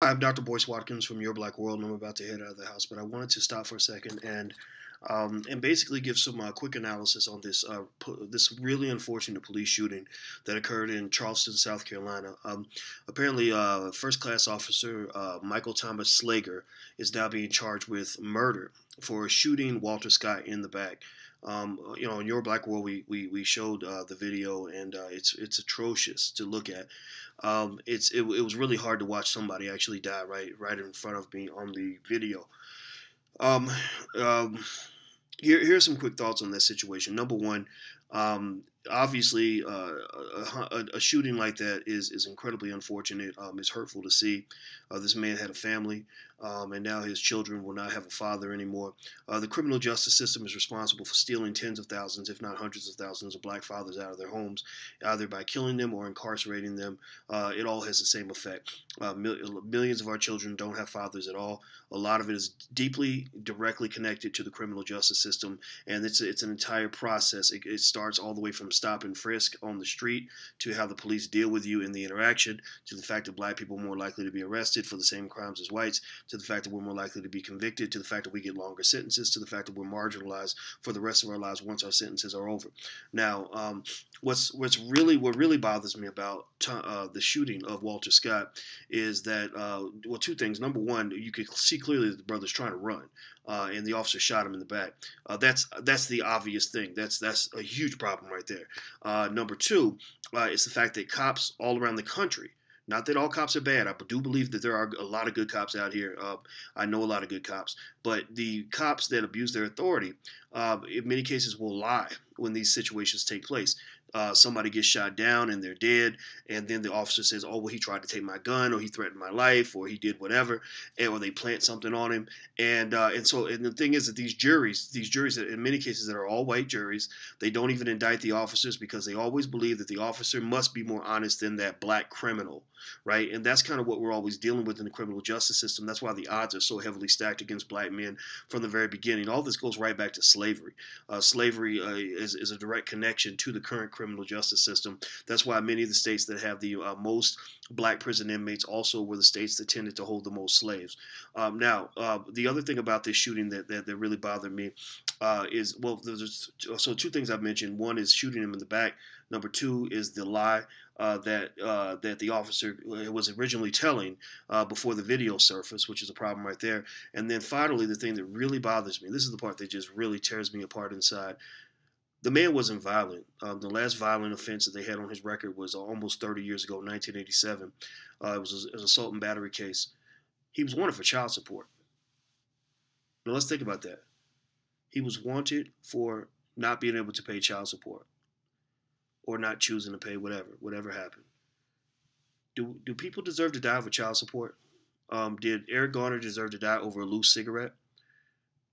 I'm Dr. Boyce Watkins from Your Black World, and I'm about to head out of the house. But I wanted to stop for a second and basically give some quick analysis on this really unfortunate police shooting that occurred in Charleston, South Carolina. Apparently, first class officer Michael Thomas Slager is now being charged with murder for shooting Walter Scott in the back. In Your Black World, we showed the video, and it's atrocious to look at. It was really hard to watch somebody actually die right in front of me on the video. Um, um, here's some quick thoughts on that situation. Number one, obviously, a shooting like that is incredibly unfortunate. It's hurtful to see. This man had a family, and now his children will not have a father anymore. The criminal justice system is responsible for stealing tens of thousands, if not hundreds of thousands, of black fathers out of their homes, either by killing them or incarcerating them. It all has the same effect. Millions of our children don't have fathers at all. A lot of it is deeply, directly connected to the criminal justice system, and it's an entire process. It starts all the way from stop and frisk on the street to how the police deal with you in the interaction, to the fact that black people are more likely to be arrested for the same crimes as whites, to the fact that we're more likely to be convicted, to the fact that we get longer sentences, to the fact that we're marginalized for the rest of our lives once our sentences are over. Now, what really bothers me about the shooting of Walter Scott is that two things. Number one, you could see clearly that the brother's trying to run, and the officer shot him in the back. That's the obvious thing. That's a huge problem right there. Number two, is the fact that cops all around the country. Not that all cops are bad. I do believe that there are a lot of good cops out here. I know a lot of good cops. But the cops that abuse their authority, in many cases, will lie when these situations take place. Somebody gets shot down and they're dead, and then the officer says, "Oh, well, he tried to take my gun, or he threatened my life, or he did whatever," or they plant something on him. And the thing is that these juries, in many cases that are all white juries, they don't even indict the officers because they always believe that the officer must be more honest than that black criminal, right? And that's kind of what we're always dealing with in the criminal justice system. That's why the odds are so heavily stacked against black men from the very beginning. All this goes right back to slavery. Slavery is a direct connection to the current criminal justice system. That's why many of the states that have the most black prison inmates also were the states that tended to hold the most slaves. The other thing about this shooting that really bothered me is, well, so two things I've mentioned. One is shooting him in the back. Number two is the lie that the officer was originally telling before the video surfaced, which is a problem right there. And then finally, the thing that really bothers me, this is the part that just really tears me apart inside. The man wasn't violent. The last violent offense that they had on his record was almost 30 years ago, 1987. It was an assault and battery case. He was wanted for child support. Now let's think about that. He was wanted for not being able to pay child support or not choosing to pay whatever happened. Do people deserve to die over child support? Did Eric Garner deserve to die over a loose cigarette?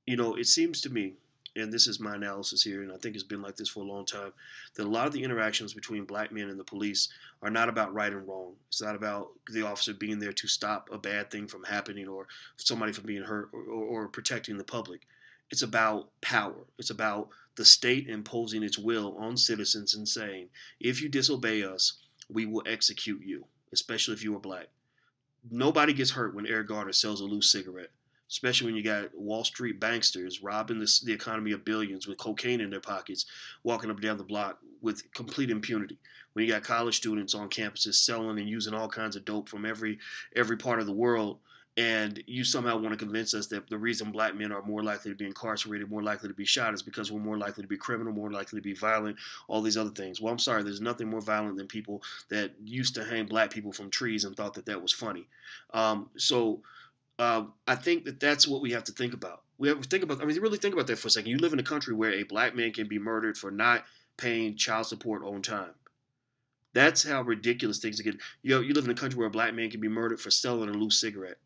It seems to me, and this is my analysis here, and I think it's been like this for a long time, that a lot of the interactions between black men and the police are not about right and wrong. It's not about the officer being there to stop a bad thing from happening or somebody from being hurt or protecting the public. It's about power. It's about the state imposing its will on citizens and saying, if you disobey us, we will execute you, especially if you are black. Nobody gets hurt when Eric Garner sells a loose cigarette, especially when you got Wall Street banksters robbing the economy of billions with cocaine in their pockets, walking up and down the block with complete impunity. When you got college students on campuses selling and using all kinds of dope from every part of the world, and you somehow want to convince us that the reason black men are more likely to be incarcerated, more likely to be shot, is because we're more likely to be criminal, more likely to be violent, all these other things. Well, I'm sorry, there's nothing more violent than people that used to hang black people from trees and thought that was funny. I think that that's what we have to think about. We have to think about, you really think about that for a second. You live in a country where a black man can be murdered for not paying child support on time. That's how ridiculous things get. You live in a country where a black man can be murdered for selling a loose cigarette.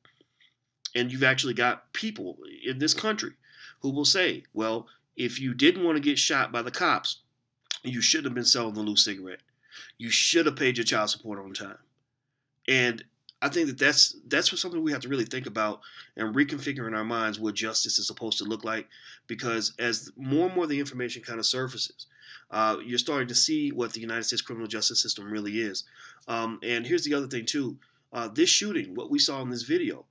And you've actually got people in this country who will say, well, if you didn't want to get shot by the cops, you shouldn't have been selling the loose cigarette. You should have paid your child support on time. And I think that's something we have to really think about and reconfigure in our minds what justice is supposed to look like. Because as more and more the information kind of surfaces, you're starting to see what the United States criminal justice system really is. And here's the other thing too. This shooting, what we saw in this video,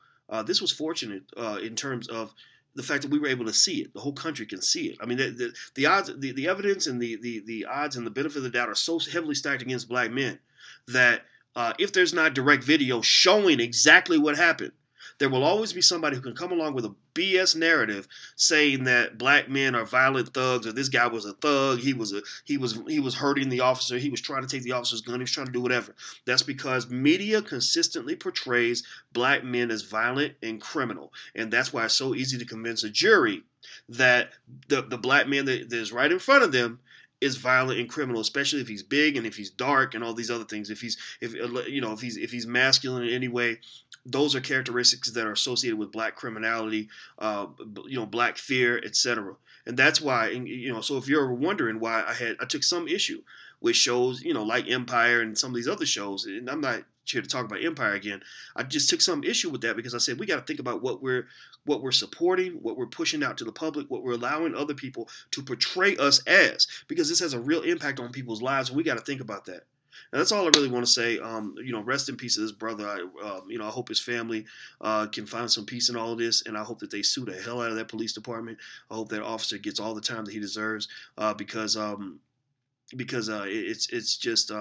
this was fortunate in terms of the fact that we were able to see it. The whole country can see it. I mean, the odds, the evidence, and the odds and the benefit of the doubt are so heavily stacked against black men that if there's not direct video showing exactly what happened, there will always be somebody who can come along with a BS narrative saying that black men are violent thugs, or this guy was a thug, he was hurting the officer, he was trying to take the officer's gun, he was trying to do whatever. That's because media consistently portrays black men as violent and criminal, and that's why it's so easy to convince a jury that the black man that is right in front of them is violent and criminal, especially if he's big and if he's dark and all these other things. If he's masculine in any way, those are characteristics that are associated with black criminality, black fear, etc. And that's why, so if you're wondering why I took some issue with shows, like Empire and some of these other shows, and I'm not here to talk about Empire again. I just took some issue with that because I said we got to think about what we're supporting, what we're pushing out to the public, what we're allowing other people to portray us as, because this has a real impact on people's lives. And we got to think about that. And that's all I really want to say. Rest in peace to this brother. I hope his family can find some peace in all of this, and I hope that they sue the hell out of that police department. I hope that officer gets all the time that he deserves because it's just.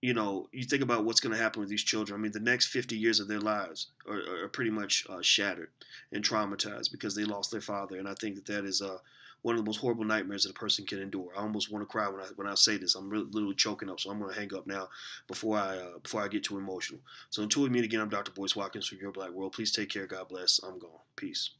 You think about what's going to happen with these children. I mean, the next 50 years of their lives are pretty much shattered and traumatized because they lost their father. And I think that is one of the most horrible nightmares that a person can endure. I almost want to cry when I say this. I'm literally choking up, so I'm going to hang up now before I get too emotional. So until we meet again, I'm Dr. Boyce Watkins from Your Black World. Please take care. God bless. I'm gone. Peace.